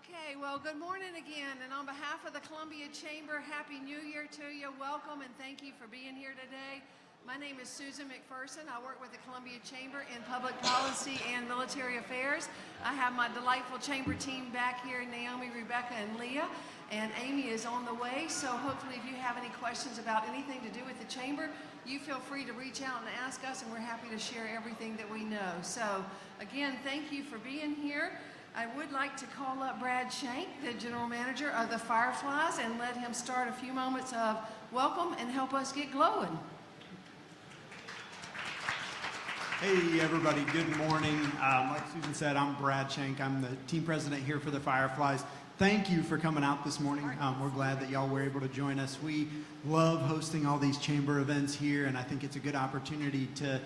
Okay, well, good morning again, and on behalf of the Columbia Chamber, Happy New Year to you. Welcome, and thank you for being here today. My name is Susan McPherson. I work with the Columbia Chamber in Public Policy and Military Affairs. I have my delightful chamber team back here, Naomi, Rebecca, and Leah, and Amy is on the way, so hopefully if you have any questions about anything to do with the chamber, you feel free to reach out and ask us, and we're happy to share everything that we know. So, again, thank you for being here. I would like to call up Brad Shank, the General Manager of the Fireflies, and let him start a few moments of welcome and help us get glowing. Hey everybody, good morning. Like Susan said, I'm Brad Shank. I'm the team president here for the Fireflies. Thank you for coming out this morning. We're glad that y'all were able to join us. We love hosting all these chamber events here, and I think it's a good opportunity to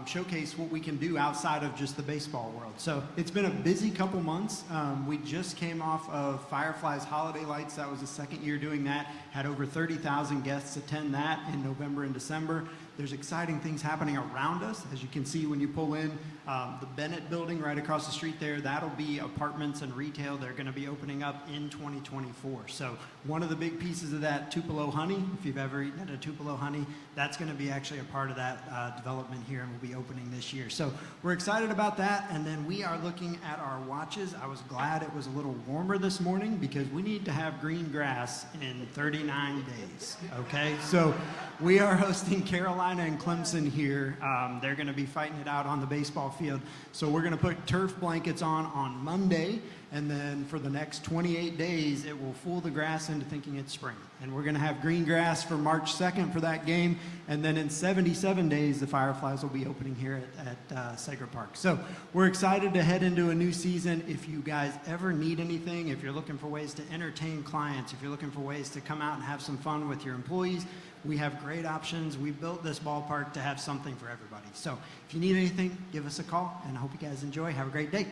showcase what we can do outside of just the baseball world. So it's been a busy couple months. We just came off of Fireflies Holiday Lights. That was the second year doing that. Had over 30,000 guests attend that in November and December. There's exciting things happening around us. As you can see when you pull in, the Bennett building right across the street there, that'll be apartments and retail. They're going to be opening up in 2024. So one of the big pieces of that, Tupelo Honey, if you've ever eaten at a Tupelo Honey, that's going to be actually a part of that development here and will be opening this year. So we're excited about that. And then we are looking at our watches. I was glad it was a little warmer this morning because we need to have green grass in 39 days. Okay, so we are hosting Carolina and Clemson here. They're going to be fighting it out on the baseball field. So we're going to put turf blankets on Monday, and then for the next 28 days, it will fool the grass into thinking it's spring. And we're going to have green grass for March 2nd for that game, and then in 77 days, the Fireflies will be opening here at Sager Park. So we're excited to head into a new season. If you guys ever need anything, if you're looking for ways to entertain clients, if you're looking for ways to come out and have some fun with your employees, we have great options. We built this ballpark to have something for everybody. So if you need anything, give us a call, and I hope you guys enjoy. Have a great day.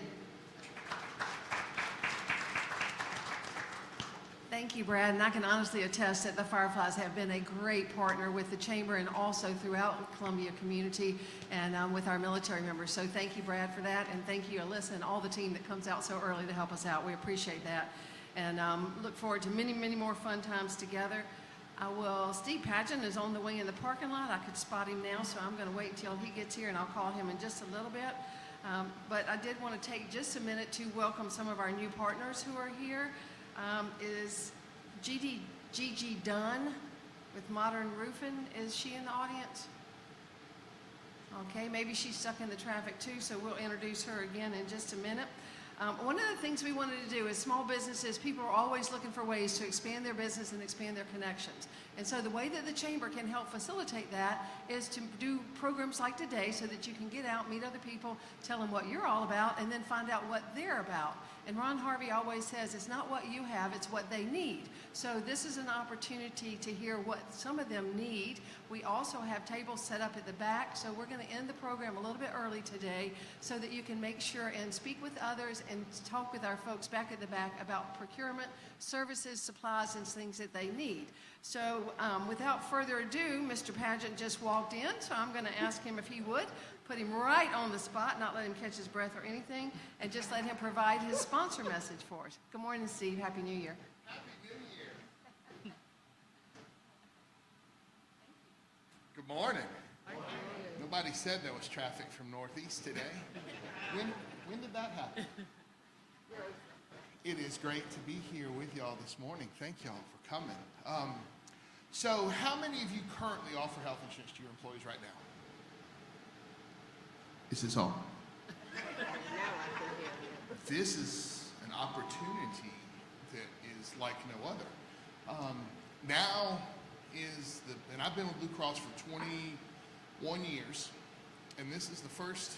Thank you, Brad, and I can honestly attest that the Fireflies have been a great partner with the Chamber and also throughout the Columbia community and with our military members. So thank you, Brad, for that, and thank you, Alyssa, and all the team that comes out so early to help us out. We appreciate that, and look forward to many, many more fun times together. Steve Pageant is on the way in the parking lot. I could spot him now, so I'm going to wait until he gets here, and I'll call him in just a little bit. But I did want to take just a minute to welcome some of our new partners who are here. Is Gigi Dunn with Modern Roofing, is she in the audience? Okay, maybe she's stuck in the traffic too, so we'll introduce her again in just a minute. One of the things we wanted to do is small businesses, people are always looking for ways to expand their business and expand their connections. And so the way that the Chamber can help facilitate that is to do programs like today so that you can get out, meet other people, tell them what you're all about, and then find out what they're about. And Ron Harvey always says, it's not what you have, it's what they need. So this is an opportunity to hear what some of them need. We also have tables set up at the back, so we're going to end the program a little bit early today so that you can make sure and speak with others and talk with our folks back at the back about procurement, services, supplies, and things that they need. So without further ado, Mr. Pageant just walked in, so I'm going to ask him if he would put him right on the spot, not let him catch his breath or anything, and just let him provide his sponsor message for us. Good morning, Steve. Happy New Year. Happy New Year. Good morning. Nobody said there was traffic from Northeast today. When did that happen? It is great to be here with y'all this morning. Thank y'all for coming. So how many of you currently offer health insurance to your employees right now? Is this all? This is an opportunity that is like no other. Now is and I've been with Blue Cross for 21 years, and this is the first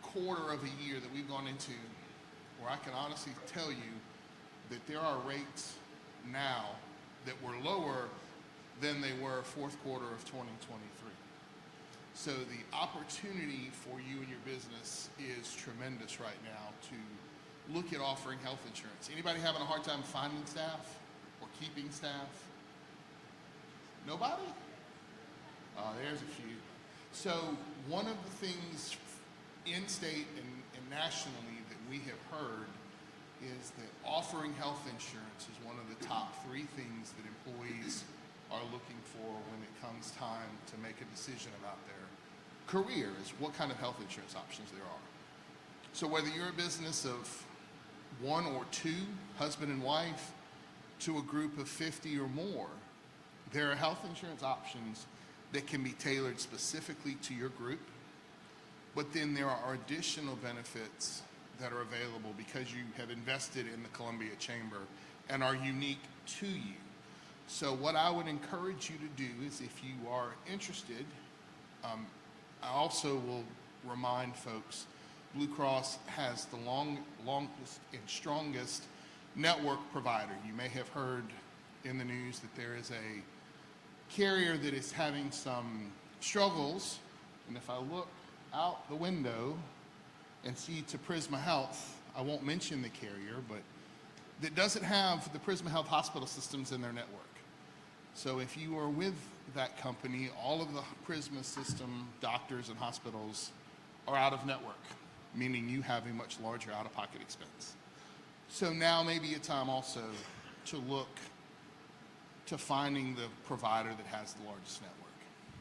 quarter of a year that we've gone into where I can honestly tell you that there are rates now that were lower than they were fourth quarter of 2023. So the opportunity for you and your business is tremendous right now to look at offering health insurance. Anybody having a hard time finding staff or keeping staff? Nobody? There's a few. So one of the things in state and nationally that we have heard is that offering health insurance is one of the top 3 things that employees are looking for when it comes time to make a decision about their career, is what kind of health insurance options there are. So whether you're a business of 1 or 2, husband and wife, to a group of 50 or more, there are health insurance options that can be tailored specifically to your group, but then there are additional benefits that are available because you have invested in the Columbia Chamber and are unique to you. So what I would encourage you to do is, if you are interested, I also will remind folks, Blue Cross has the longest and strongest network provider. You may have heard in the news that there is a carrier that is having some struggles, and if I look out the window and see to Prisma Health, I won't mention the carrier, but that doesn't have the Prisma Health hospital systems in their network. So if you are with that company, all of the Prisma system doctors and hospitals are out of network, meaning you have a much larger out-of-pocket expense. So now may be a time also to look to finding the provider that has the largest network.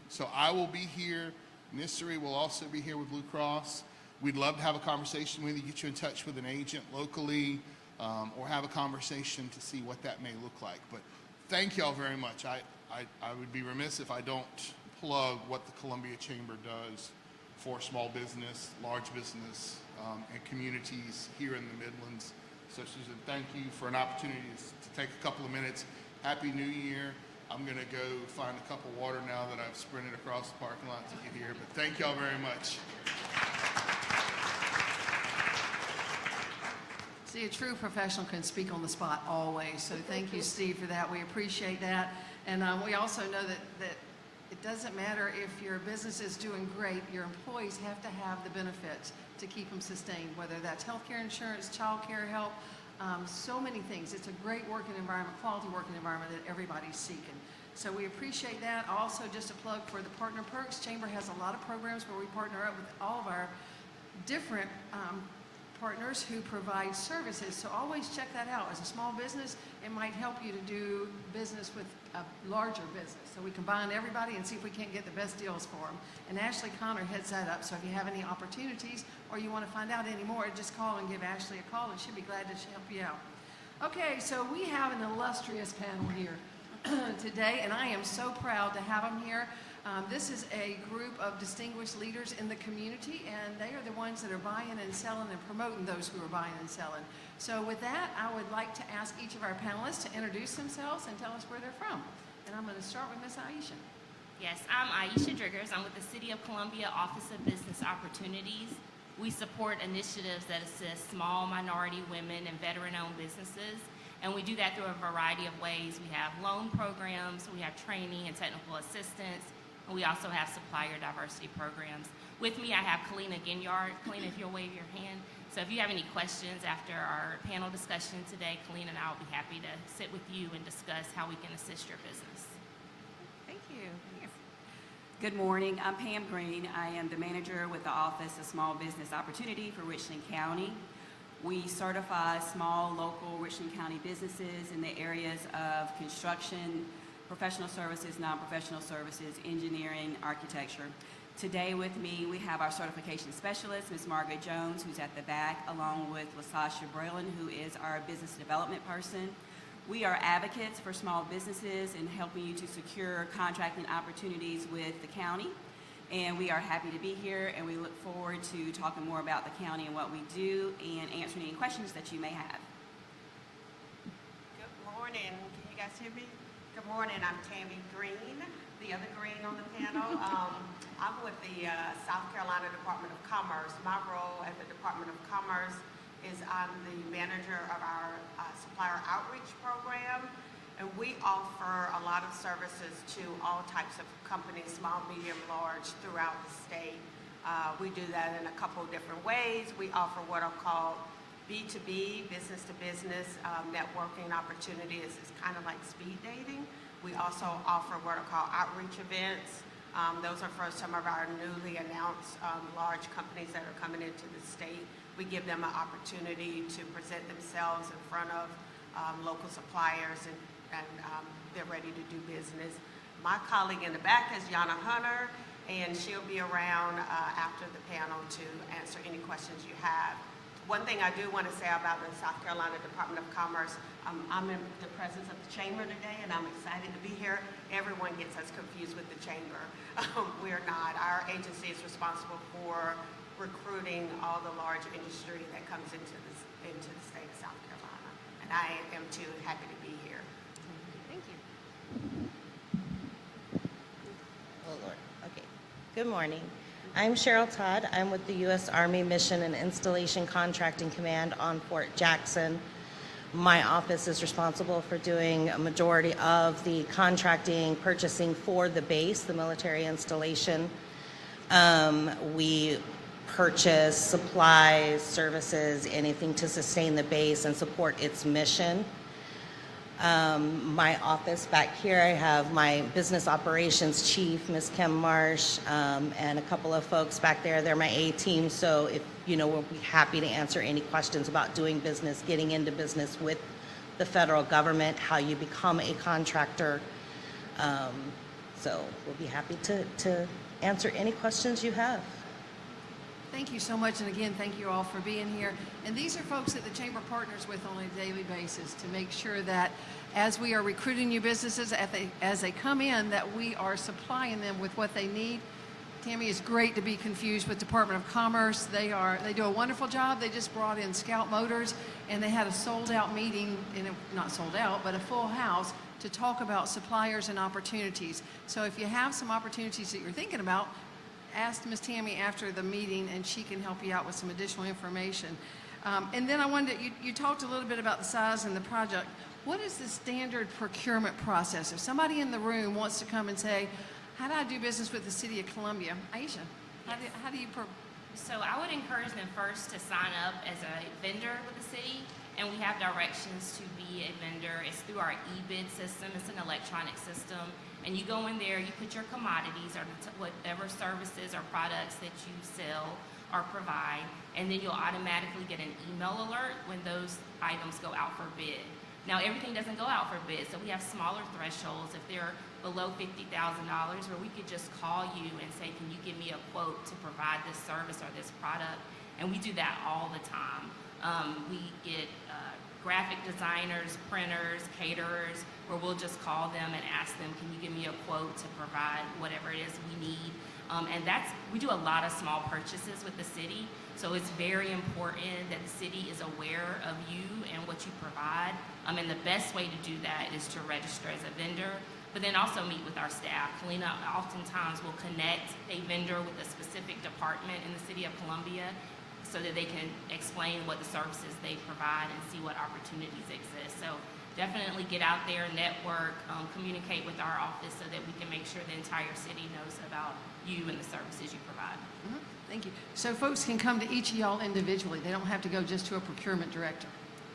So I will be here. NICSRI will also be here with Blue Cross. We'd love to have a conversation with you, get you in touch with an agent locally, or have a conversation to see what that may look like. But thank y'all very much. I would be remiss if I don't plug what the Columbia Chamber does for small business, large business, and communities here in the Midlands. So Susan, thank you for an opportunity to take a couple of minutes. Happy New Year. I'm gonna go find a cup of water now that I've sprinted across the parking lot to get here, but thank y'all very much. See, a true professional can speak on the spot always, so thank you, Steve, for that. We appreciate that. And we also know that it doesn't matter if your business is doing great, your employees have to have the benefits to keep them sustained, whether that's healthcare insurance, child care help, so many things. It's a great working environment, quality working environment that everybody's seeking. So we appreciate that. Also, just a plug for the Partner Perks. Chamber has a lot of programs where we partner up with all of our different partners who provide services. So always check that out. As a small business, it might help you to do business with a larger business. So we combine everybody and see if we can't get the best deals for them. And Ashley Connor heads that up. So if you have any opportunities or you want to find out any more, just call and give Ashley a call and she'll be glad to help you out. Okay, so we have an illustrious panel here today, and I am so proud to have them here. This is a group of distinguished leaders in the community, and they are the ones that are buying and selling and promoting those who are buying and selling. So with that, I would like to ask each of our panelists to introduce themselves and tell us where they're from. And I'm going to start with Miss Ayesha. Yes, I'm Ayesha Driggers. I'm with the City of Columbia Office of Business Opportunities. We support initiatives that assist small, minority, women, and veteran-owned businesses. And we do that through a variety of ways. We have loan programs, we have training and technical assistance, and we also have supplier diversity programs. With me, I have Kalina Ginyard. Kalina, if you'll wave your hand. So if you have any questions after our panel discussion today, Kalina and I will be happy to sit with you and discuss how we can assist your business. Thank you. Yes. Good morning. I'm Pam Greene. I am the manager with the Office of Small Business Opportunity for Richland County. We certify small, local Richland County businesses in the areas of construction, professional services, non-professional services, engineering, architecture. Today with me, we have our certification specialist, Ms. Margaret Jones, who's at the back, along with LaSasha Braylon, who is our business development person. We are advocates for small businesses and helping you to secure contracting opportunities with the county. And we are happy to be here, and we look forward to talking more about the county and what we do and answering any questions that you may have. Good morning. Can you guys hear me? Good morning. I'm Tammie Greene, the other Greene on the panel. I'm with the South Carolina Department of Commerce. My role at the Department of Commerce is I'm the manager of our supplier outreach program. And we offer a lot of services to all types of companies, small, medium, large, throughout the state. We do that in a couple of different ways. We offer what are called B2B, business to business, networking opportunities. It's kind of like speed dating. We also offer what are called outreach events. Those are for some of our newly announced large companies that are coming into the state. We give them an opportunity to present themselves in front of local suppliers, and they're ready to do business. My colleague in the back is Yana Hunter, and she'll be around after the panel to answer any questions you have. One thing I do want to say about the South Carolina Department of Commerce, I'm in the presence of the chamber today, and I'm excited to be here. Everyone gets us confused with the chamber. We're not. Our agency is responsible for recruiting all the large industry that comes into the state of South Carolina. And I am too happy to be here. Thank you. Oh, Lord. Okay. Good morning. I'm Cheryl Todd. I'm with the U.S. Army Mission and Installation Contracting Command on Fort Jackson. My office is responsible for doing a majority of the contracting, purchasing for the base, the military installation. We purchase supplies, services, anything to sustain the base and support its mission. My office back here, I have my business operations chief, Ms. Kim Marsh, and a couple of folks back there. They're my A team, so if we'll be happy to answer any questions about doing business, getting into business with the federal government, how you become a contractor. So we'll be happy to answer any questions you have. Thank you so much, and again, thank you all for being here. And these are folks that the Chamber partners with on a daily basis to make sure that as we are recruiting new businesses, as they come in, that we are supplying them with what they need. Tammie, is great to be confused with Department of Commerce. They do a wonderful job. They just brought in Scout Motors, and they had a sold-out meeting, not sold out, but a full house to talk about suppliers and opportunities. So if you have some opportunities that you're thinking about, ask Ms. Tammie after the meeting, and she can help you out with some additional information. And then I wanted you talked a little bit about the size and the project. What is the standard procurement process? If somebody in the room wants to come and say, how do I do business with the City of Columbia? Ayesha, how do you So I would encourage them first to sign up as a vendor with the city, and we have directions to be a vendor. It's through our e-bid system. It's an electronic system, and you go in there, you put your commodities or whatever services or products that you sell or provide, and then you'll automatically get an email alert when those items go out for bid. Now, everything doesn't go out for bid, so we have smaller thresholds. If they're below $50,000, where we could just call you and say, can you give me a quote to provide this service or this product? And we do that all the time. We get graphic designers, printers, caterers, where we'll just call them and ask them, can you give me a quote to provide whatever it is we need? And we do a lot of small purchases with the city, so it's very important that the city is aware of you and what you provide. And the best way to do that is to register as a vendor, but then also meet with our staff. Kalina oftentimes will connect a vendor with a specific department in the City of Columbia so that they can explain what the services they provide and see what opportunities exist. So definitely get out there, network, communicate with our office so that we can make sure the entire city knows about you and the services you provide. Mm-hmm. Thank you. So folks can come to each of y'all individually. They don't have to go just to a procurement director.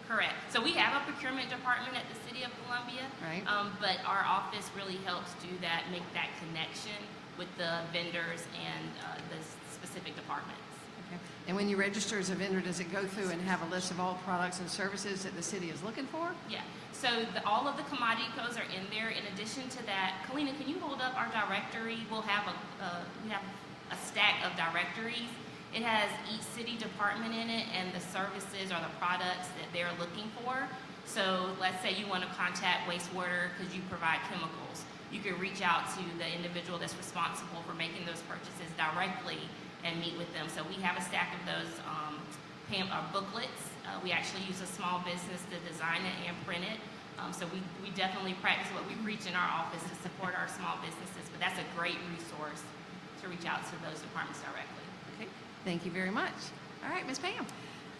Correct. So we have a procurement department at the City of Columbia, Right. But our office really helps do that, make that connection with the vendors and the specific departments. Okay. And when you register as a vendor, does it go through and have a list of all products and services that the city is looking for? Yeah. So all of the commodity codes are in there. In addition to that, Kalina, can you hold up our directory? We have a stack of directories. It has each city department in it and the services or the products that they're looking for. So let's say you want to contact wastewater because you provide chemicals. You can reach out to the individual that's responsible for making those purchases directly and meet with them. So we have a stack of those booklets. We actually use a small business to design it and print it. So we definitely practice what we preach in our office to support our small businesses, but that's a great resource to reach out to those departments directly. Okay. Thank you very much. All right, Ms. Pam.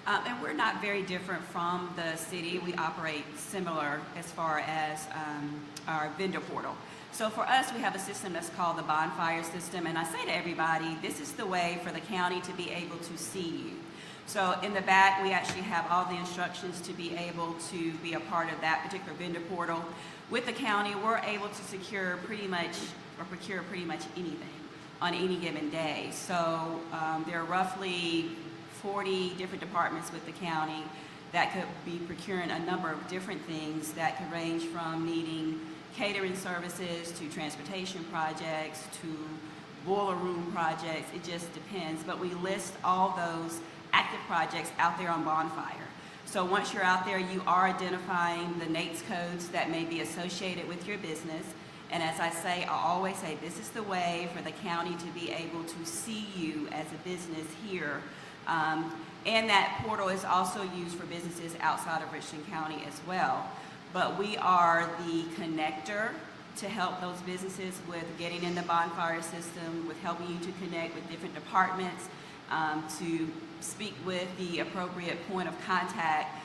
And we're not very different from the city. We operate similar as far as our vendor portal. So for us, we have a system that's called the bonfire system. And I say to everybody, this is the way for the county to be able to see you. So in the back, we actually have all the instructions to be able to be a part of that particular vendor portal. With the county, we're able to secure pretty much or procure pretty much anything on any given day. So there are roughly 40 different departments with the county that could be procuring a number of different things that could range from needing catering services to transportation projects to boiler room projects. It just depends. But we list all those active projects out there on Bonfire. So once you're out there, you are identifying the NAICS codes that may be associated with your business. And as I say, I always say, this is the way for the county to be able to see you as a business here. And that portal is also used for businesses outside of Richland County as well. But we are the connector to help those businesses with getting in the Bonfire system, with helping you to connect with different departments, to speak with the appropriate point of contact,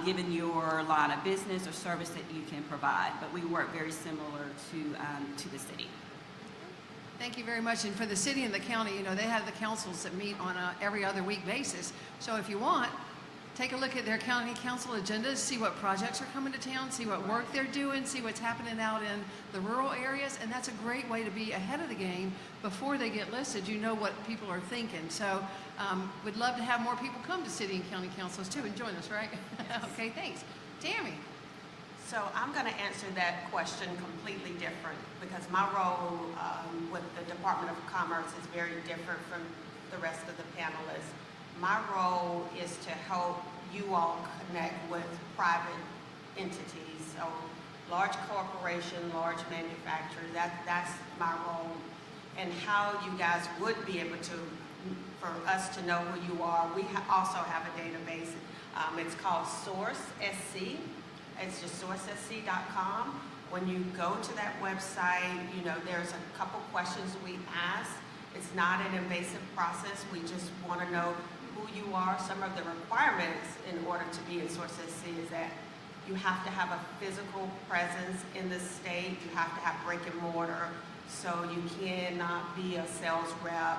given your line of business or service that you can provide. But we work very similar to the city. Thank you very much. And for the city and the county, you know, they have the councils that meet on a every other week basis. So if you want, take a look at their county council agendas, see what projects are coming to town, see what work they're doing, see what's happening out in the rural areas. And that's a great way to be ahead of the game before they get listed. You know what people are thinking. So we'd love to have more people come to city and county councils too and join us, right? Okay, thanks. Tammie. So I'm going to answer that question completely different because my role with the Department of Commerce is very different from the rest of the panelists. My role is to help you all connect with private entities, so large corporation, large manufacturers. That's my role, and how you guys would be able to, for us to know who you are. We also have a database. It's called Source SC. It's just sourcesc.com. When you go to that website, you know, there's a couple questions we ask. It's not an invasive process. We just want to know who you are. Some of the requirements in order to be in Source SC is that you have to have a physical presence in the state. You have to have brick and mortar. So you cannot be a sales rep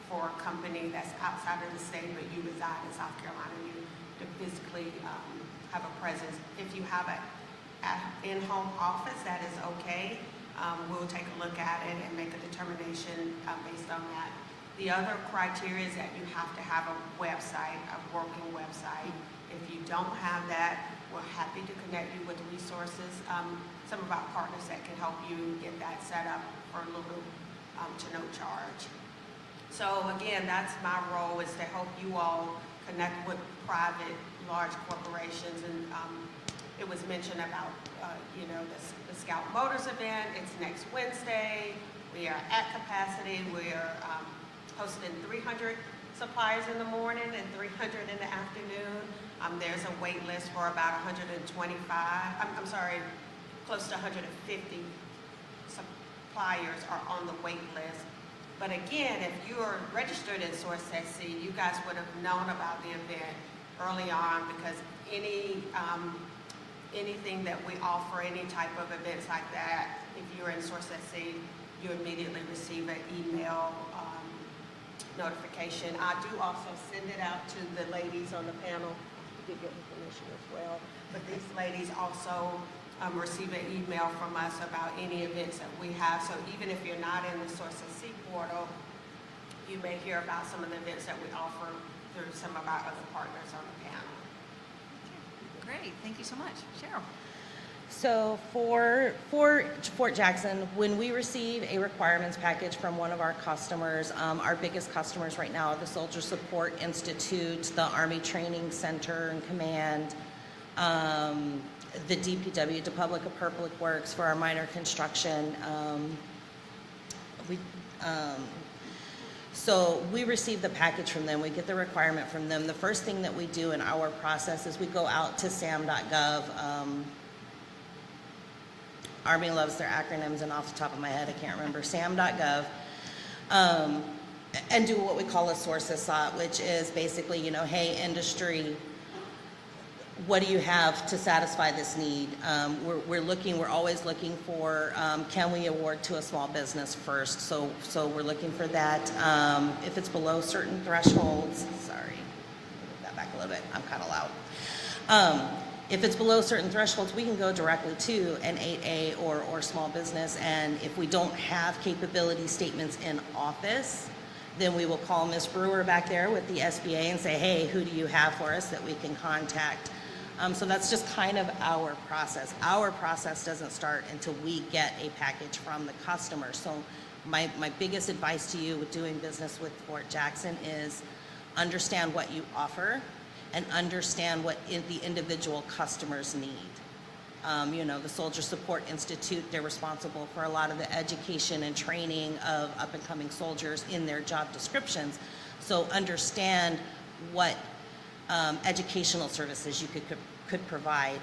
for a company that's outside of the state, but you reside in South Carolina. You to physically have a presence. If you have an in-home office, that is okay. We'll take a look at it and make a determination based on that. The other criteria is that you have to have a website, a working website. If you don't have that, we're happy to connect you with resources. Some of our partners that can help you get that set up for a little to no charge. So again, that's my role, is to help you all connect with private, large corporations. And it was mentioned about, you know, the Scout Motors event. It's next Wednesday. We are at capacity. We are hosting 300 suppliers in the morning and 300 in the afternoon. There's a wait list for about 125, I'm sorry, close to 150 suppliers are on the wait list. But again, if you are registered in Source SC, you guys would have known about the event early on, because anything that we offer, any type of events like that, if you're in Source SC, you immediately receive an email notification. I do also send it out to the ladies on the panel to get information as well. But these ladies also receive an email from us about any events that we have. So even if you're not in the Source SC portal, you may hear about some of the events that we offer through some of our other partners on the panel. Great, thank you so much. Cheryl. So for Fort Jackson, when we receive a requirements package from one of our customers, our biggest customers right now are the Soldier Support Institute, the Army Training Center and Command, the DPW, the Public Works, for our minor construction. So we receive the package from them, we get the requirement from them. The first thing that we do in our process is we go out to sam.gov. Army loves their acronyms, and off the top of my head, I can't remember, sam.gov, and do what we call a source SOT, which is basically, you know, hey, industry, what do you have to satisfy this need? We're always looking for, can we award to a small business first? So we're looking for that. If it's below certain thresholds, sorry, move that back a little bit, I'm kind of loud. If it's below certain thresholds, we can go directly to an 8A or small business. And if we don't have capability statements in office, Then we will call Ms. Brewer back there with the SBA and say, hey, who do you have for us that we can contact? So that's just kind of our process. Our process doesn't start until we get a package from the customer. So my biggest advice to you with doing business with Fort Jackson is understand what you offer and understand what the individual customers need. The Soldier Support Institute, they're responsible for a lot of the education and training of up-and-coming soldiers in their job descriptions. So understand what educational services you could provide.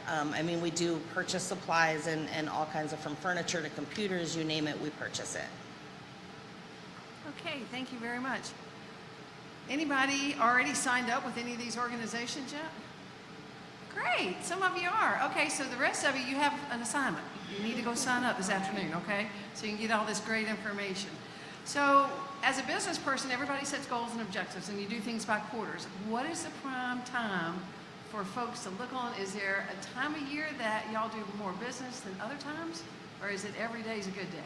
We do purchase supplies and all kinds of, from furniture to computers, you name it, we purchase it. Okay, thank you very much. Anybody already signed up with any of these organizations yet? Great, some of you are. Okay, so the rest of you have an assignment. You need to go sign up this afternoon, okay? So you can get all this great information. So as a business person, everybody sets goals and objectives, and you do things by quarters. What is the prime time for folks to look on? Is there a time of year that y'all do more business than other times? Or is it every day is a good day?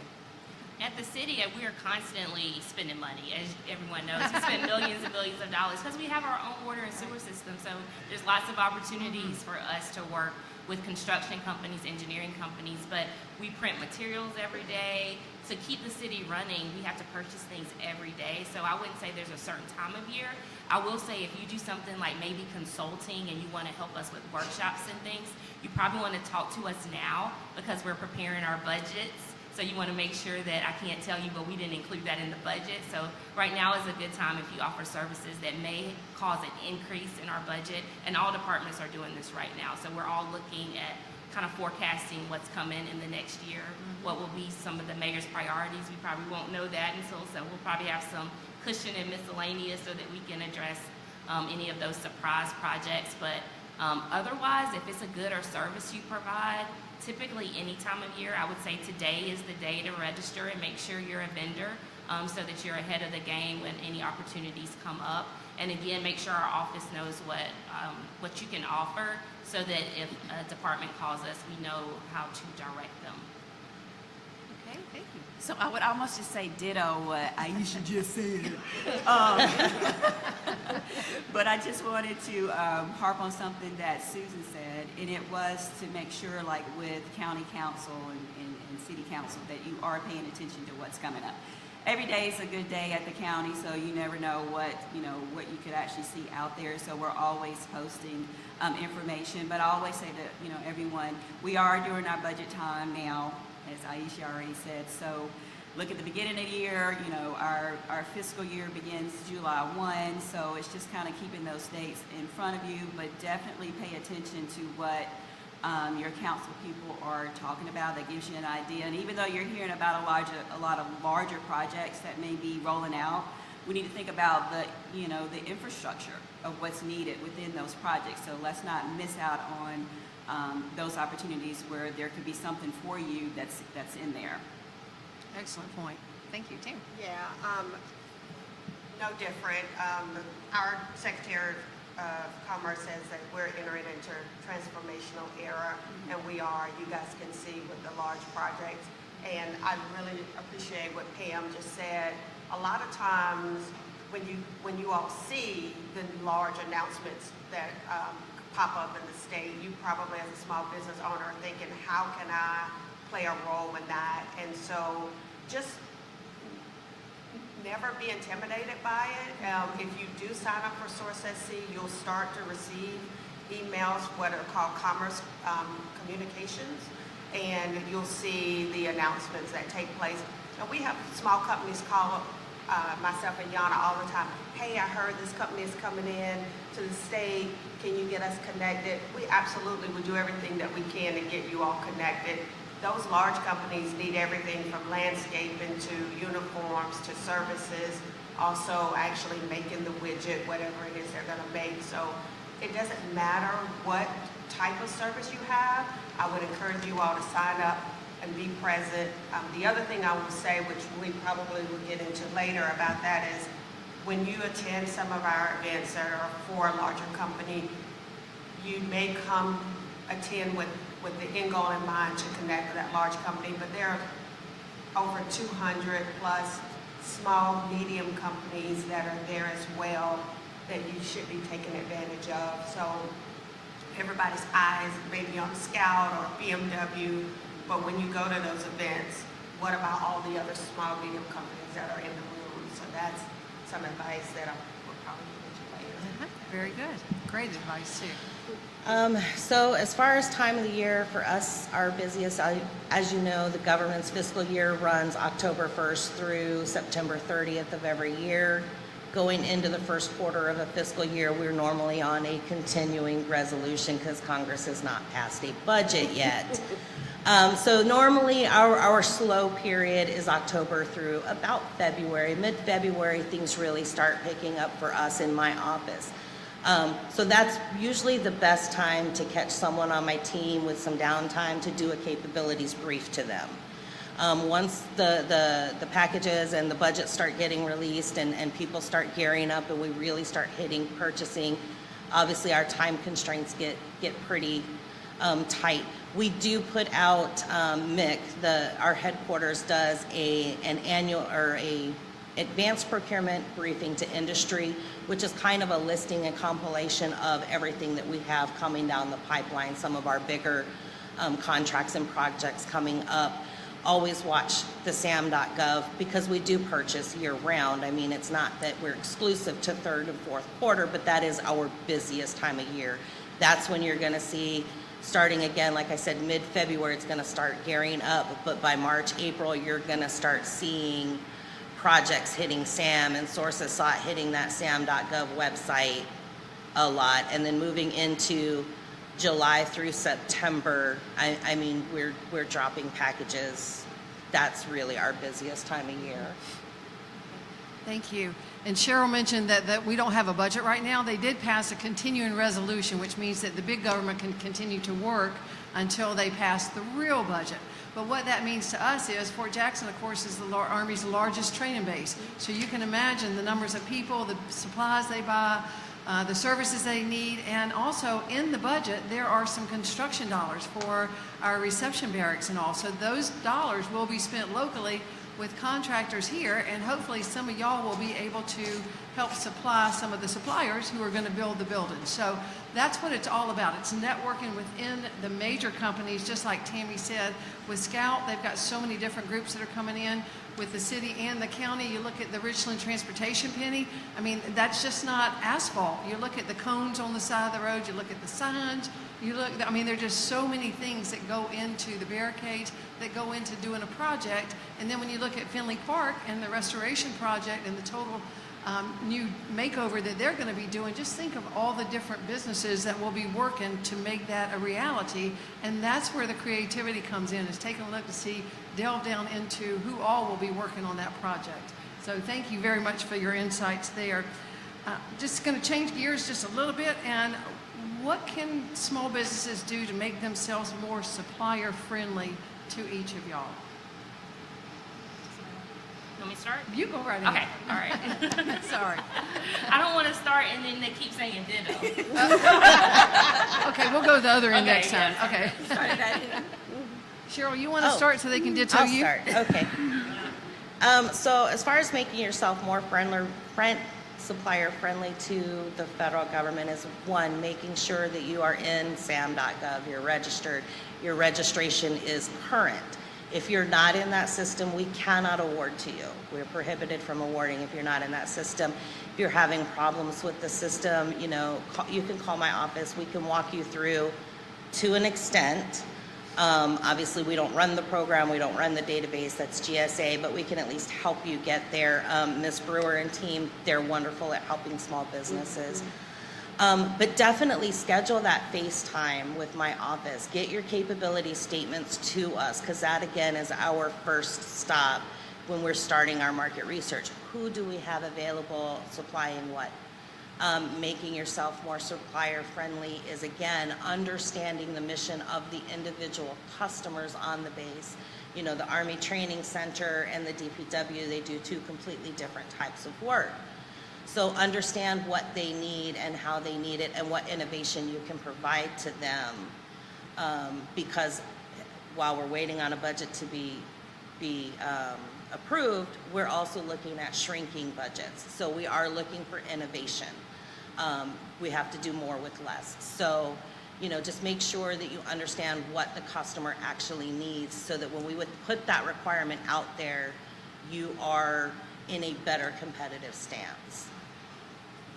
At the city, we are constantly spending money, as everyone knows. We spend millions and millions of dollars because we have our own water and sewer system. So there's lots of opportunities for us to work with construction companies, engineering companies, but we print materials every day. To keep the city running, we have to purchase things every day. So I wouldn't say there's a certain time of year. I will say if you do something like maybe consulting and you want to help us with workshops and things, you probably want to talk to us now because we're preparing our budgets. So you want to make sure that I can't tell you, but we didn't include that in the budget. So right now is a good time if you offer services that may cause an increase in our budget. And all departments are doing this right now. So we're all looking at kind of forecasting what's coming in the next year. What will be some of the mayor's priorities? We probably won't know that until, so we'll probably have some cushion and miscellaneous so that we can address any of those surprise projects. But otherwise, if it's a good or service you provide, typically any time of year, I would say today is the day to register and make sure you're a vendor so that you're ahead of the game when any opportunities come up. And again, make sure our office knows what you can offer so that if a department calls us, we know how to direct them. Okay, thank you. So I would almost just say ditto what Ayesha just said. But I just wanted to harp on something that Susan said, and it was to make sure, like with county council and city council, that you are paying attention to what's coming up. Every day is a good day at the county, so you never know what you could actually see out there. So we're always posting information, but I always say to everyone, we are during our budget time now, as Ayesha already said. So look at the beginning of the year, our fiscal year begins July 1, so it's just kind of keeping those dates in front of you, but definitely pay attention to what your council people are talking about. That gives you an idea. And even though you're hearing about a lot of larger projects that may be rolling out, we need to think about the infrastructure of what's needed within those projects. So let's not miss out on those opportunities where there could be something for you that's in there. Excellent point. Thank you, Tim. Yeah, no different. Our Secretary of Commerce says that we're entering into a transformational era, and we are. You guys can see with the large projects. And I really appreciate what Pam just said. A lot of times when you all see the large announcements that pop up in the state, you probably as a small business owner are thinking, how can I play a role in that? And so just never be intimidated by it. If you do sign up for Source SC, you'll start to receive emails, what are called commerce communications, and you'll see the announcements that take place. And we have small companies call myself and Yana all the time. Hey, I heard this company is coming in to the state. Can you get us connected? We absolutely will do everything that we can to get you all connected. Those large companies need everything from landscaping to uniforms to services, also actually making the widget, whatever it is they're going to make. So it doesn't matter what type of service you have. I would encourage you all to sign up and be present. The other thing I will say, which we probably will get into later about that, is when you attend some of our events that are for a larger company, you may come attend with the end goal in mind to connect with that large company, but there are over 200 plus small, medium companies that are there as well that you should be taking advantage of. So everybody's eyes may be on Scout or BMW, but when you go to those events, what about all the other small, medium companies that are in the room? So that's some advice that I would probably give you later. Very good. Great advice, too. So as far as time of the year for us, our busiest, as you know, the government's fiscal year runs October 1st through September 30th of every year. Going into the first quarter of a fiscal year, we're normally on a continuing resolution because Congress has not passed a budget yet. So normally our slow period is October through about February. Mid-February, things really start picking up for us in my office. So that's usually the best time to catch someone on my team with some downtime to do a capabilities brief to them. Once the packages and the budgets start getting released and people start gearing up and we really start hitting purchasing, obviously our time constraints get pretty tight. We do put out MICC, our headquarters does an annual or a advanced procurement briefing to industry, which is kind of a listing and compilation of everything that we have coming down the pipeline, some of our bigger contracts and projects coming up. Always watch the SAM.gov because we do purchase year round. I mean, it's not that we're exclusive to third and fourth quarter, but that is our busiest time of year. That's when you're going to see, starting again, like I said, mid-February, it's going to start gearing up, but by March, April, you're going to start seeing projects hitting SAM and sources sought hitting that SAM.gov website a lot. And then moving into July through September, I mean, we're dropping packages. That's really our busiest time of year. Thank you. And Cheryl mentioned that we don't have a budget right now. They did pass a continuing resolution, which means that the big government can continue to work until they pass the real budget. But what that means to us is Fort Jackson, of course, is the Army's largest training base. So you can imagine the numbers of people, the supplies they buy, the services they need, and also in the budget there are some construction dollars for our reception barracks and all. So those dollars will be spent locally with contractors here, and hopefully some of y'all will be able to help supply some of the suppliers who are going to build the building. So that's what it's all about. It's networking within the major companies, just like Tammie said. With Scout, they've got so many different groups that are coming in. With the city and the county, you look at the Richland Transportation Penny. I mean, that's just not asphalt. You look at the cones on the side of the road, you look at the signs, you look, I mean, there are just so many things that go into the barricades, that go into doing a project. And then when you look at Finley Park and the restoration project and the total new makeover that they're going to be doing, just think of all the different businesses that will be working to make that a reality. And that's where the creativity comes in, is taking a look to see, delve down into who all will be working on that project. So thank you very much for your insights there. Just going to change gears just a little bit, and what can small businesses do to make themselves more supplier friendly to each of y'all? You want me to start? You go right ahead. Okay, all right. Sorry. I don't want to start and then they keep saying ditto. Okay, we'll go to the other end Okay, next time. yes. Okay. Cheryl, you want to Oh. start so they can ditto I'll you? start, okay. So as far as making yourself more supplier friendly to the federal government is, one, making sure that you are in SAM.gov, you're registered, your registration is current. If you're not in that system, we cannot award to you. We're prohibited from awarding if you're not in that system. If you're having problems with the system, you know, you can call my office. We can walk you through to an extent. Obviously, we don't run the program, we don't run the database, that's GSA, but we can at least help you get there. Ms. Brewer and team, they're wonderful at helping small businesses. But definitely schedule that FaceTime with my office. Get your capability statements to us, because that again is our first stop when we're starting our market research. Who do we have available supplying what? Making yourself more supplier friendly is, again, understanding the mission of the individual customers on the base. You know, the Army Training Center and the DPW, they do two completely different types of work. So understand what they need and how they need it and what innovation you can provide to them. Because while we're waiting on a budget to be be approved, we're also looking at shrinking budgets. So we are looking for innovation. We have to do more with less. So, just make sure that you understand what the customer actually needs so that when we would put that requirement out there, you are in a better competitive stance.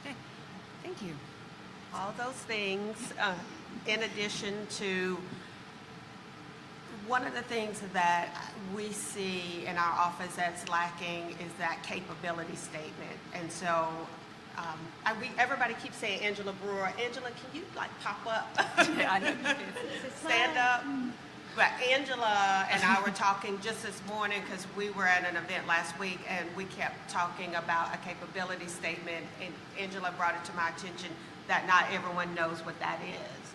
Okay, thank you. All those things, in addition to, one of the things that we see in our office that's lacking is that capability statement. And so everybody keeps saying Angela Brewer. Angela, can you pop up? I know you did. Stand up. But Angela and I were talking just this morning because we were at an event last week and we kept talking about a capability statement, and Angela brought it to my attention that not everyone knows what that is.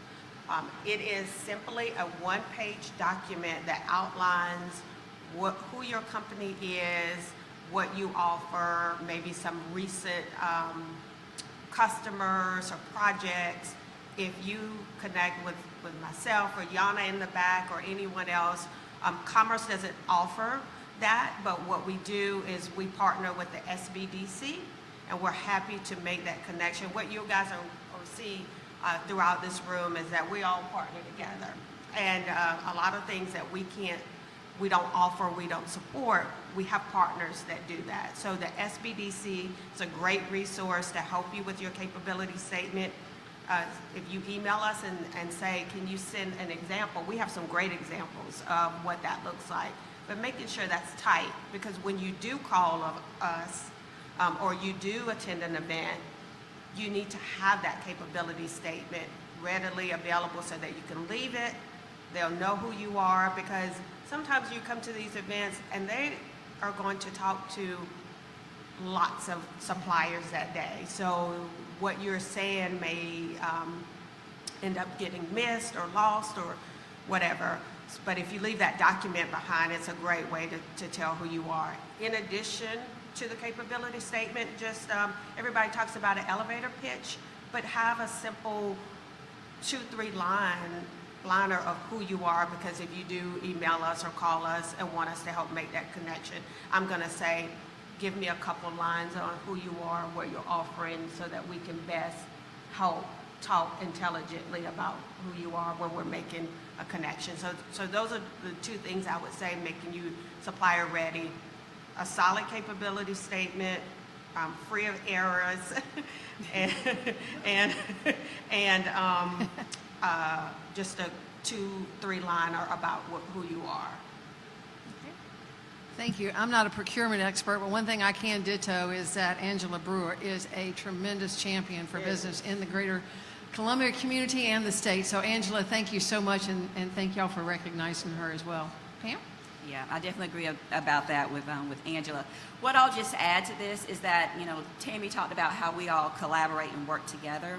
It is simply a one-page document that outlines who your company is, what you offer, maybe some recent customers or projects. If you connect with myself or Yana in the back or anyone else, Commerce doesn't offer that, but what we do is we partner with the SBDC, and we're happy to make that connection. What you guys will see throughout this room is that we all partner together. And a lot of things that we don't offer, we don't support, we have partners that do that. So the SBDC is a great resource to help you with your capability statement. If you email us and say, can you send an example? We have some great examples of what that looks like. But making sure that's tight, because when you do call us or you do attend an event, you need to have that capability statement readily available so that you can leave it. They'll know who you are, because sometimes you come to these events and they are going to talk to lots of suppliers that day. So what you're saying may end up getting missed or lost or whatever. But if you leave that document behind, it's a great way to tell who you are. In addition to the capability statement, just everybody talks about an elevator pitch, but have a simple 2-3 liner of who you are, because if you do email us or call us and want us to help make that connection, I'm going to say, give me a couple lines on who you are, what you're offering, so that we can best help talk intelligently about who you are when we're making a connection. So those are the 2 things I would say, making you supplier ready. A solid capability statement, free of errors, and just a 2-3 liner about who you are. Thank you. I'm not a procurement expert, but one thing I can ditto is that Angela Brewer is a tremendous champion for business in the greater Columbia community and the state. So Angela, thank you so much, and thank y'all for recognizing her as well. Pam? Yeah, I definitely agree about that with Angela. What I'll just add to this is that, Tammie talked about how we all collaborate and work together.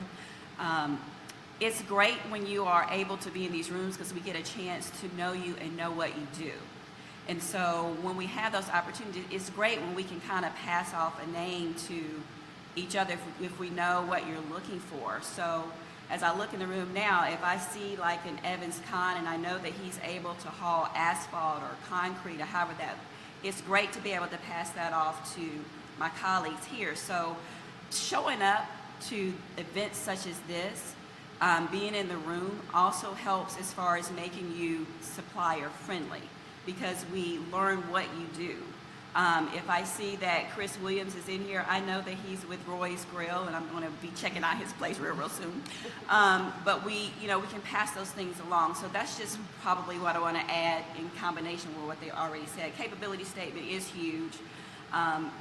It's great when you are able to be in these rooms because we get a chance to know you and know what you do. And so when we have those opportunities, it's great when we can kind of pass off a name to each other if we know what you're looking for. So as I look in the room now, if I see like an Evans Con and I know that he's able to haul asphalt or concrete or however that, it's great to be able to pass that off to my colleagues here. So showing up to events such as this, being in the room also helps as far as making you supplier friendly, because we learn what you do. If I see that Chris Williams is in here, I know that he's with Roy's Grill, and I'm going to be checking out his place real soon. But we can pass those things along. So that's just probably what I want to add in combination with what they already said. Capability statement is huge.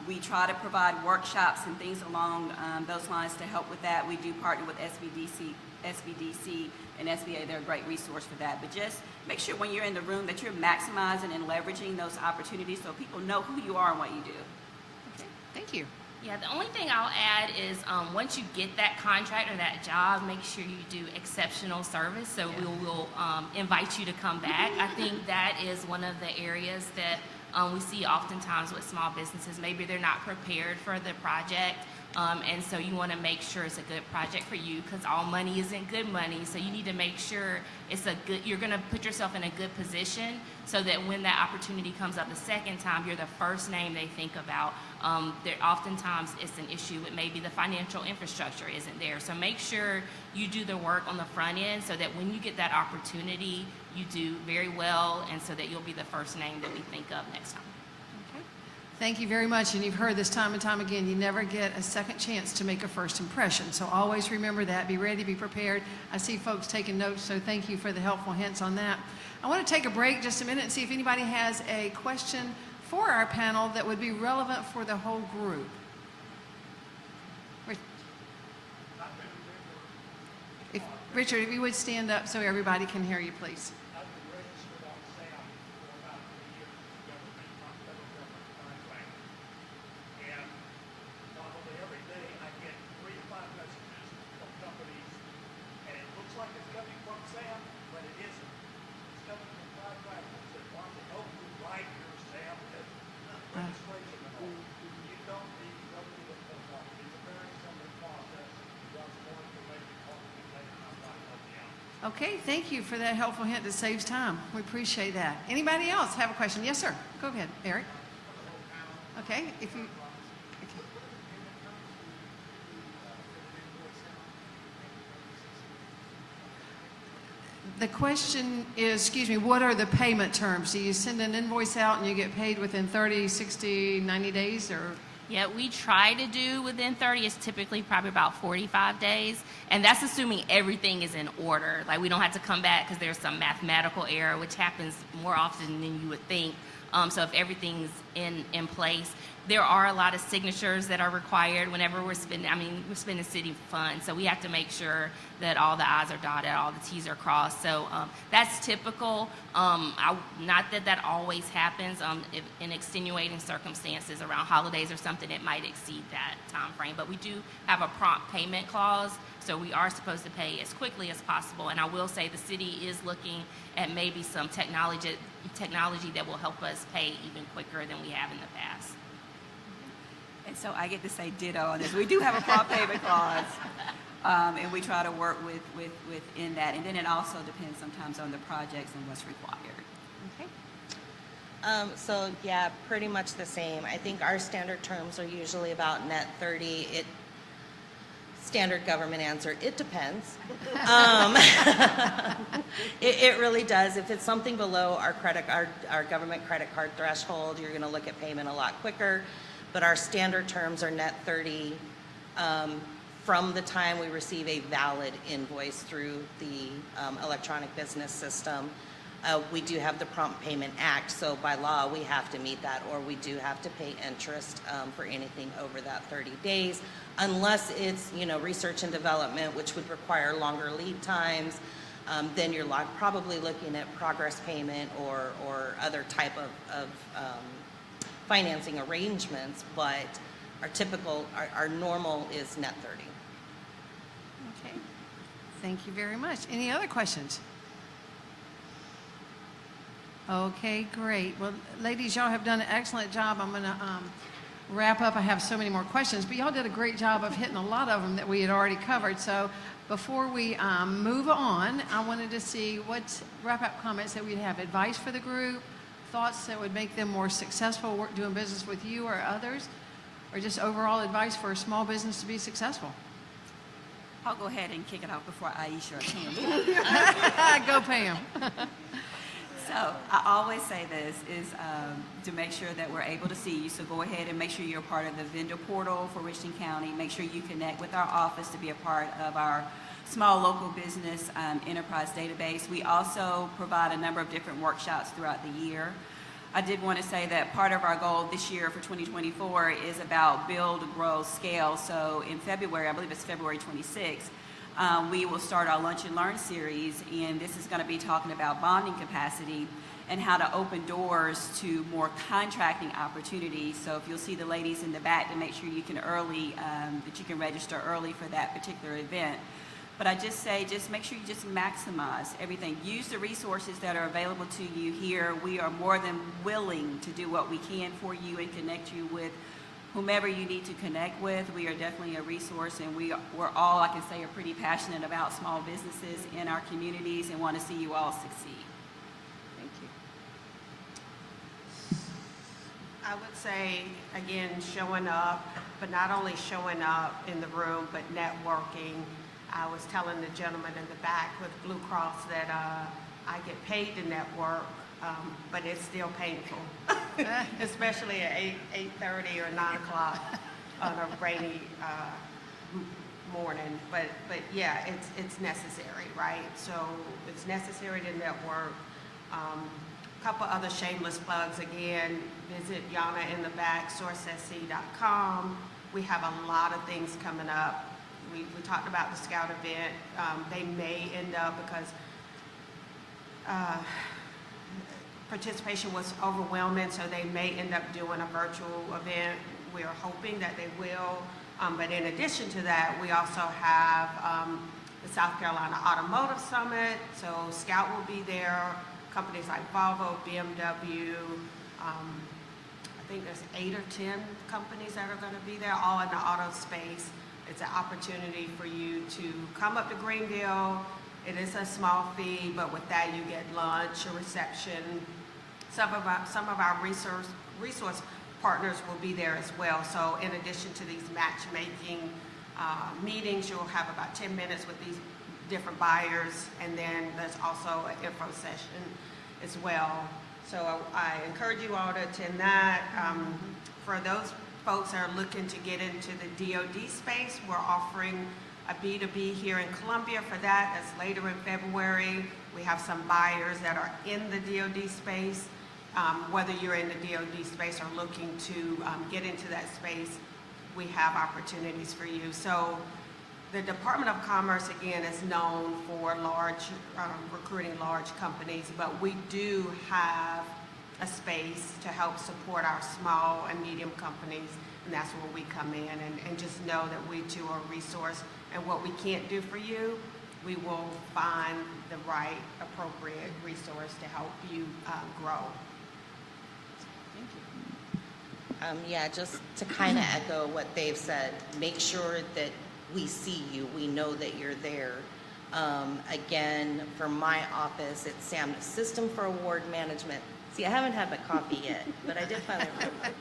We try to provide workshops and things along those lines to help with that. We do partner with SBDC and SBA. They're a great resource for that. But just make sure when you're in the room that you're maximizing and leveraging those opportunities so people know who you are and what you do. Okay, thank you. Yeah, the only thing I'll add is once you get that contract or that job, make sure you do exceptional service. So we will invite you to come back. I think that is one of the areas that we see oftentimes with small businesses. Maybe they're not prepared for the project, And so you want to make sure it's a good project for you, because all money isn't good money. So you need to make sure you're going to put yourself in a good position so that when that opportunity comes up the second time, you're the first name they think about. Oftentimes it's an issue with maybe the financial infrastructure isn't there. So make sure you do the work on the front end so that when you get that opportunity, you do very well, and so that you'll be the first name that we think of next time. Okay. Thank you very much, and you've heard this time and time again, you never get a second chance to make a first impression. So always remember that, be ready, be prepared. I see folks taking notes, so thank you for the helpful hints on that. I want to take a break just a minute and see if anybody has a question for our panel that would be relevant for the whole group. Richard, if you would stand up so everybody can hear you, please. Okay, thank you for that helpful hint that saves time. We appreciate that. Anybody else have a question? Yes, sir. Go ahead, Eric. Okay, if you... Okay. The question is, excuse me, what are the payment terms? Do you send an invoice out and you get paid within 30, 60, 90 days, or... Yeah, we try to do within 30. It's typically probably about 45 days. And that's assuming everything is in order. Like, we don't have to come back because there's some mathematical error, which happens more often than you would think. So if everything's in place, there are a lot of signatures that are required whenever we're spending city funds. So we have to make sure that all the I's are dotted, all the T's are crossed. So that's typical. Not that always happens. If in extenuating circumstances around holidays or something, it might exceed that time frame. But we do have a prompt payment clause, so we are supposed to pay as quickly as possible. And I will say the city is looking at maybe some technology that will help us pay even quicker than we have in the past. And so I get to say ditto on this. We do have a prompt payment clause, and we try to work within that. And then it also depends sometimes on the projects and what's required. Okay. So yeah, pretty much the same. I think our standard terms are usually about net 30. Standard government answer, it depends. It really does. If it's something below our government credit card threshold, you're going to look at payment a lot quicker. But our standard terms are net 30 from the time we receive a valid invoice through the electronic business system. We do have the Prompt Payment Act, so by law we have to meet that, or we do have to pay interest for anything over that 30 days, unless it's research and development, which would require longer lead times. Then you're probably looking at progress payment or other type of financing arrangements, but our normal is net 30. Okay. Thank you very much. Any other questions? Okay, great. Well, ladies, y'all have done an excellent job. I'm going to wrap up. I have so many more questions, but y'all did a great job of hitting a lot of them that we had already covered. So before we move on, I wanted to see what wrap-up comments that we'd have. Advice for the group, thoughts that would make them more successful doing business with you or others, or just overall advice for a small business to be successful? I'll go ahead and kick it off before Ayesha or Tammie. Go, Pam. So I always say this is to make sure that we're able to see you. So go ahead and make sure you're part of the vendor portal for Richland County. Make sure you connect with our office to be a part of our small local business enterprise database. We also provide a number of different workshops throughout the year. I did want to say that part of our goal this year for 2024 is about build, grow, scale. So in February, I believe it's February 26th, we will start our Lunch and Learn series, and this is going to be talking about bonding capacity and how to open doors to more contracting opportunities. So if you'll see the ladies in the back, to make sure you can that you can register early for that particular event. But I just say, just make sure you just maximize everything. Use the resources that are available to you here. We are more than willing to do what we can for you and connect you with whomever you need to connect with, we are definitely a resource, and we're all, I can say, are pretty passionate about small businesses in our communities and want to see you all succeed. Thank you. I would say, again, showing up, but not only showing up in the room, but networking. I was telling the gentleman in the back with Blue Cross that I get paid to network, but it's still painful, especially at 8:30 or 9 o'clock on a rainy morning. But yeah, it's necessary, right? So it's necessary to network. Couple other shameless plugs again. Visit Yana in the back, sourcesc.com. We have a lot of things coming up. We talked about the Scout event. They may end up, because participation was overwhelming, so they may end up doing a virtual event. We are hoping that they will. But in addition to that, we also have the South Carolina Automotive Summit. So Scout will be there. Companies like Volvo, BMW, I think there's 8 or 10 companies that are going to be there, all in the auto space. It's an opportunity for you to come up to Greenville. It is a small fee, but with that you get lunch, a reception. Some of our resource partners will be there as well. So in addition to these matchmaking meetings, you'll have about 10 minutes with these different buyers, and then there's also an info session as well. So I encourage you all to attend that. For those folks that are looking to get into the DoD space, we're offering a B2B here in Columbia for that. That's later in February. We have some buyers that are in the DoD space. Whether you're in the DoD space or looking to get into that space, we have opportunities for you. So the Department of Commerce, again, is known for recruiting large companies, but we do have a space to help support our small and medium companies, and that's where we come in. And just know that we too are a resource, and what we can't do for you, we will find the right, appropriate resource to help you grow. Thank you. Yeah, just to kind of echo what they've said, make sure that we see you, we know that you're there. Again, for my office, it's SAMHSA, System for Award Management. See, I haven't had my coffee yet, but I did finally remember.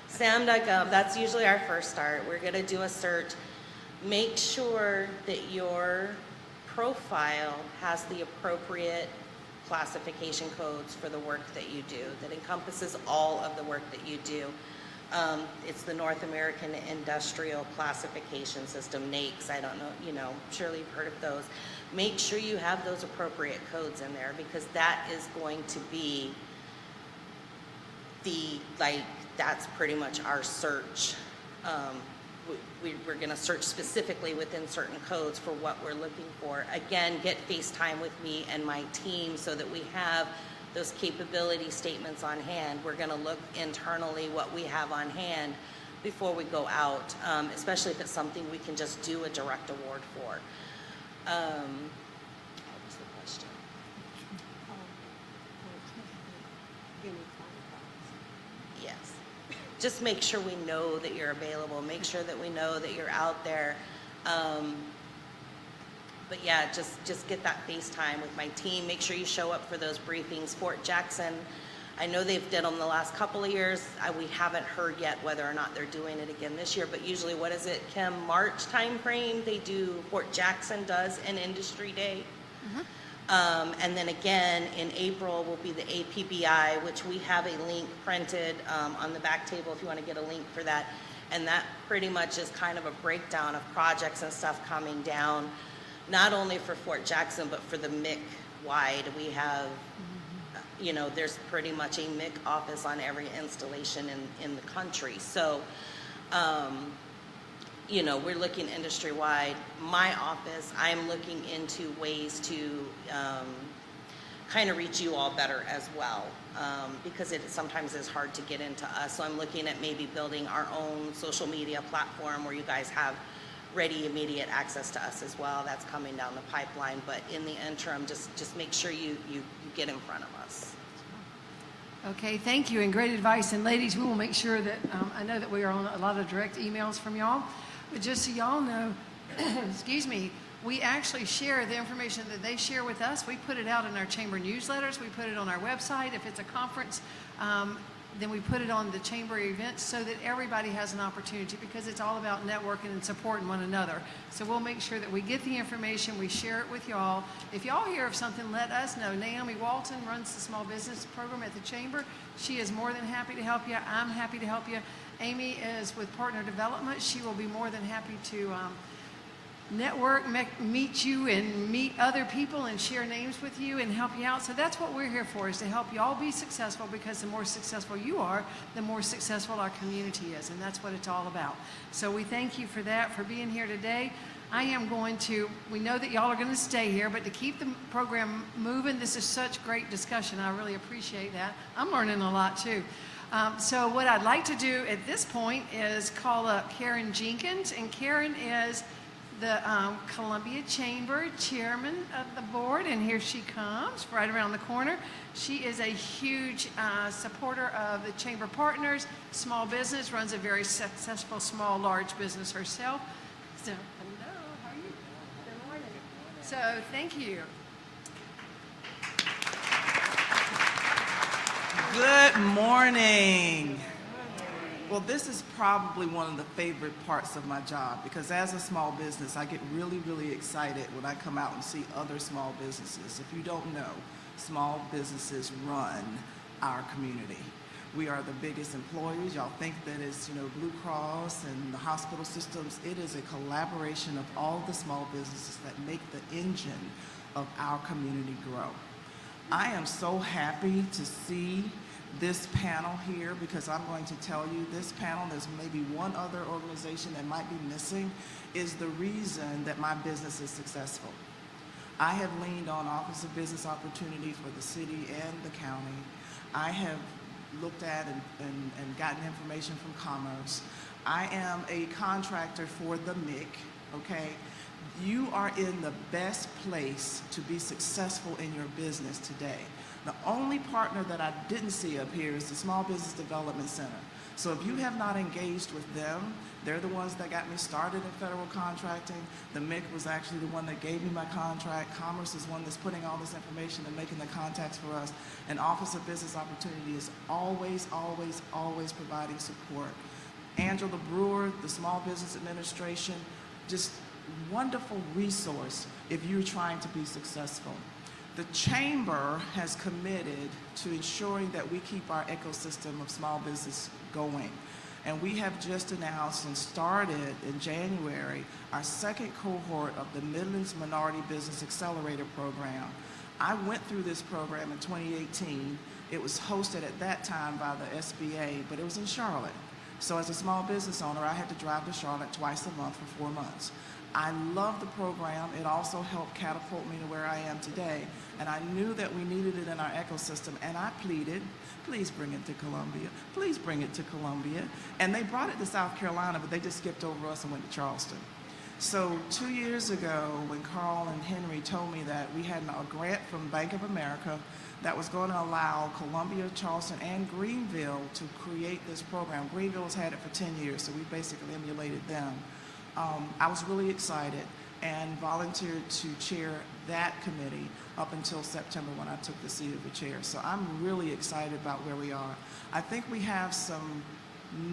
SAM.gov, that's usually our first start. We're gonna do a search. Make sure that your profile has the appropriate classification codes for the work that you do, that encompasses all of the work that you do. It's the North American Industrial Classification System, NAICS. I don't know, surely you've heard of those. Make sure you have those appropriate codes in there, because that is going to be that's pretty much our search. We're going to search specifically within certain codes for what we're looking for. Again, get FaceTime with me and my team so that we have those capability statements on hand. We're going to look internally what we have on hand before we go out, especially if it's something we can just do a direct award for. What was the question? Yes. Just make sure we know that you're available. Make sure that we know that you're out there. But yeah, just get that FaceTime with my team. Make sure you show up for those briefings. Fort Jackson, I know they've done them the last couple of years. We haven't heard yet whether or not they're doing it again this year, but usually, what is it, Kim, March time frame, they do, Fort Jackson does an industry day. And then again, in April will be the APBI, which we have a link printed on the back table if you want to get a link for that. And that pretty much is kind of a breakdown of projects and stuff coming down, not only for Fort Jackson, but for the MICC wide. We have, there's pretty much a MICC office on every installation in the country. So, we're looking industry-wide. My office, I'm looking into ways to kind of reach you all better as well, because it sometimes is hard to get into us. So I'm looking at maybe building our own social media platform where you guys have ready, immediate access to us as well. That's coming down the pipeline. But in the interim, just make sure you get in front of us. Okay, thank you, and great advice. And ladies, we will make sure that, I know that we are on a lot of direct emails from y'all, but just so y'all know, excuse me, we actually share the information that they share with us. We put it out in our chamber newsletters. We put it on our website. If it's a conference, then we put it on the chamber events so that everybody has an opportunity, because it's all about networking and supporting one another. So we'll make sure that we get the information, we share it with y'all. If y'all hear of something, let us know. Naomi Walton runs the small business program at the chamber. She is more than happy to help you. I'm happy to help you. Amy is with partner development. She will be more than happy to network, meet you and meet other people and share names with you and help you out. So that's what we're here for, is to help you all be successful, because the more successful you are, the more successful our community is, and that's what it's all about. So we thank you for that, for being here today. We know that y'all are going to stay here, but to keep the program moving, this is such great discussion. I really appreciate that. I'm learning a lot too. So what I'd like to do at this point is call up Karen Jenkins, and Karen is the Columbia Chamber Chairman of the board, and here she comes right around the corner. She is a huge supporter of the Chamber Partners, small business, runs a very successful small, large business herself. So, hello, how are you? Good morning. So, thank you. Good morning. Well, this is probably one of the favorite parts of my job, because as a small business, I get really, really excited when I come out and see other small businesses. If you don't know, small businesses run our community. We are the biggest employers. Y'all think that it's, Blue Cross and the hospital systems. It is a collaboration of all the small businesses that make the engine of our community grow. I am so happy to see this panel here, because I'm going to tell you, this panel, there's maybe one other organization that might be missing, is the reason that my business is successful. I have leaned on Office of Business Opportunity for the city and the county. I have looked at and gotten information from Commerce. I am a contractor for the MICC, okay? You are in the best place to be successful in your business today. The only partner that I didn't see up here is the Small Business Development Center. So if you have not engaged with them, they're the ones that got me started in federal contracting. The MICC was actually the one that gave me my contract. Commerce is one that's putting all this information and making the contacts for us. And Office of Business Opportunity is always, always, always providing support. Angela Brewer, the Small Business Administration, just wonderful resource if you're trying to be successful. The Chamber has committed to ensuring that we keep our ecosystem of small business going. And we have just announced and started in January our second cohort of the Midlands Minority Business Accelerator Program. I went through this program in 2018. It was hosted at that time by the SBA, but it was in Charlotte. So as a small business owner, I had to drive to Charlotte twice a month for 4 months. I love the program. It also helped catapult me to where I am today. And I knew that we needed it in our ecosystem. And I pleaded, please bring it to Columbia. Please bring it to Columbia. And they brought it to South Carolina, but they just skipped over us and went to Charleston. So 2 years ago, when Carl and Henry told me that we had a grant from Bank of America that was going to allow Columbia, Charleston, and Greenville to create this program. Greenville's had it for 10 years, so we basically emulated them. I was really excited and volunteered to chair that committee up until September when I took the seat of the chair. So I'm really excited about where we are. I think we have some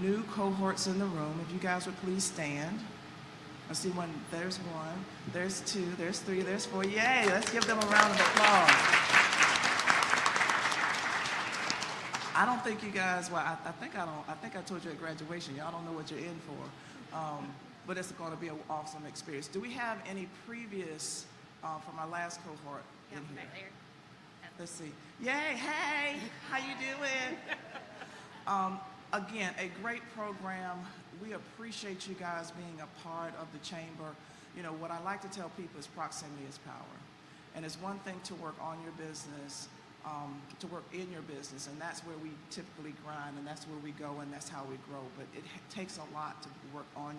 new cohorts in the room. If you guys would please stand. I see one, there's one, there's two, there's three, there's four. Yay, let's give them a round of applause. I don't think you guys, well, I think I told you at graduation, y'all don't know what you're in for. But it's going to be an awesome experience. Do we have any previous from our last cohort in here? Back there. Let's see. Yay, hey, how you doing? Again, a great program. We appreciate you guys being a part of the chamber. You know, what I like to tell people is proximity is power. And it's one thing to work on your business, to work in your business, and that's where we typically grind, and that's where we go, and that's how we grow. But it takes a lot to work on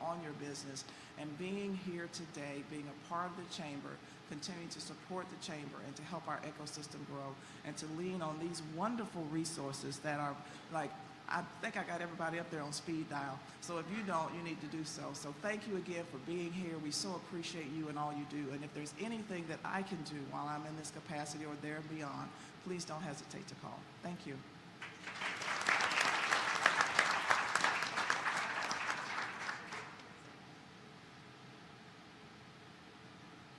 on your business. And being here today, being a part of the chamber, continuing to support the chamber and to help our ecosystem grow and to lean on these wonderful resources that are like, I think I got everybody up there on speed dial. So if you don't, you need to do so. So thank you again for being here. We so appreciate you and all you do. And if there's anything that I can do while I'm in this capacity or there and beyond, please don't hesitate to call. Thank you.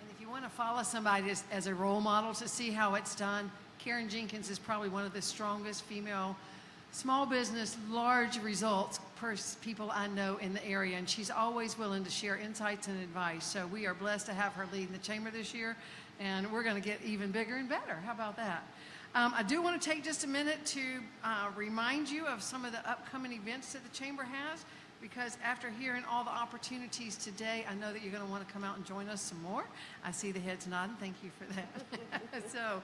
And if you want to follow somebody as a role model to see how it's done, Karen Jenkins is probably one of the strongest female small business, large results people I know in the area, and she's always willing to share insights and advice. So we are blessed to have her leading the chamber this year, and we're going to get even bigger and better. How about that? I do want to take just a minute to remind you of some of the upcoming events that the chamber has, because after hearing all the opportunities today, I know that you're going to want to come out and join us some more. I see the heads nodding. Thank you for that. So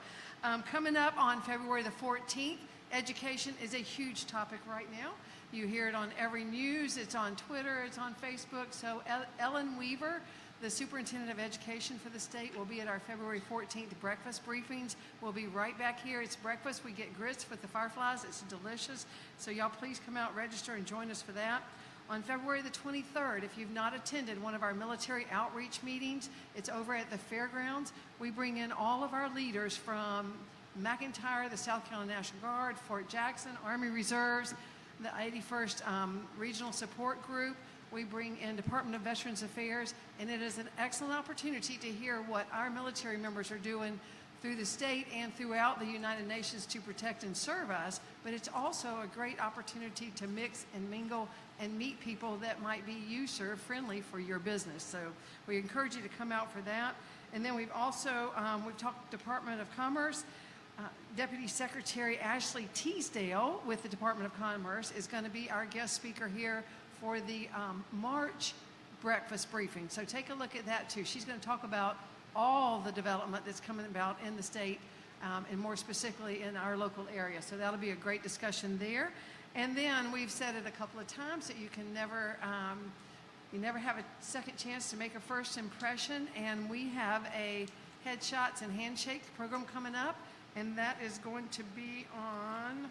coming up on February the 14th, education is a huge topic right now. You hear it on every news. It's on Twitter. It's on Facebook. So Ellen Weaver, the Superintendent of Education for the state, will be at our February 14th breakfast briefings. We'll be right back here. It's breakfast. We get grits with the Fireflies. It's delicious. So y'all please come out, register, and join us for that. On February the 23rd, if you've not attended one of our military outreach meetings, it's over at the fairgrounds. We bring in all of our leaders from McIntyre, the South Carolina National Guard, Fort Jackson, Army Reserves, the 81st Regional Support Group. We bring in Department of Veterans Affairs, and it is an excellent opportunity to hear what our military members are doing through the state and throughout the United Nations to protect and serve us, but it's also a great opportunity to mix and mingle and meet people that might be user friendly for your business. So we encourage you to come out for that. And then we've also, we've talked Department of Commerce. Deputy Secretary Ashley Teasdale with the Department of Commerce is going to be our guest speaker here for the March breakfast briefing. So take a look at that too. She's going to talk about all the development that's coming about in the state and more specifically in our local area. So that'll be a great discussion there. And then we've said it a couple of times that you can never have a second chance to make a first impression. And we have a headshots and handshakes program coming up. And that is going to be on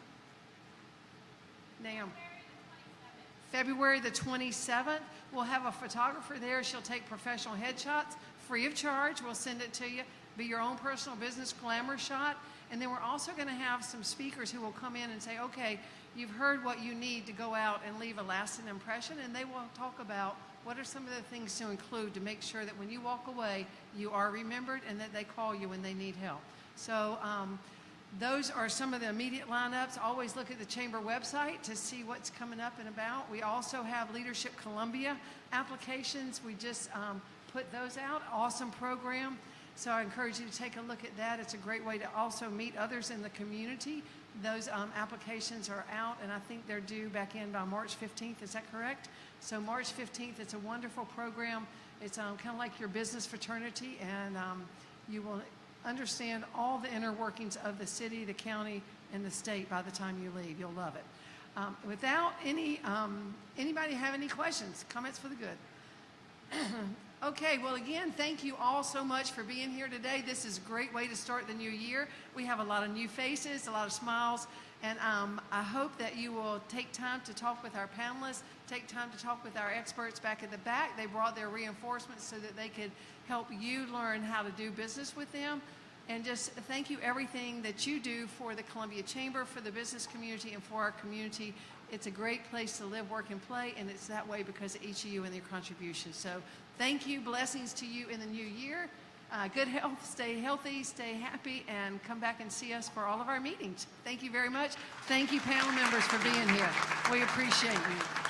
February the 27th. We'll have a photographer there. She'll take professional headshots free of charge. We'll send it to you. Be your own personal business glamour shot. And then we're also going to have some speakers who will come in and say, okay, you've heard what you need to go out and leave a lasting impression. And they will talk about what are some of the things to include to make sure that when you walk away, you are remembered and that they call you when they need help. So those are some of the immediate lineups. Always look at the chamber website to see what's coming up and about. We also have Leadership Columbia applications. We just put those out. Awesome program. So I encourage you to take a look at that. It's a great way to also meet others in the community. Those applications are out, and I think they're due back in by March 15th. Is that correct? So March 15th, it's a wonderful program. It's kind of like your business fraternity, and you will understand all the inner workings of the city, the county, and the state by the time you leave. You'll love it. Without anybody have any questions, comments for the good? Okay, well, again, thank you all so much for being here today. This is a great way to start the new year. We have a lot of new faces, a lot of smiles, and I hope that you will take time to talk with our panelists, take time to talk with our experts back at the back. They brought their reinforcements so that they could help you learn how to do business with them. And just thank you everything that you do for the Columbia Chamber, for the business community, and for our community. It's a great place to live, work, and play, and it's that way because of each of you and your contributions. So thank you. Blessings to you in the new year. Good health. Stay healthy. Stay happy. And come back and see us for all of our meetings. Thank you very much. Thank you, panel members, for being here. We appreciate you.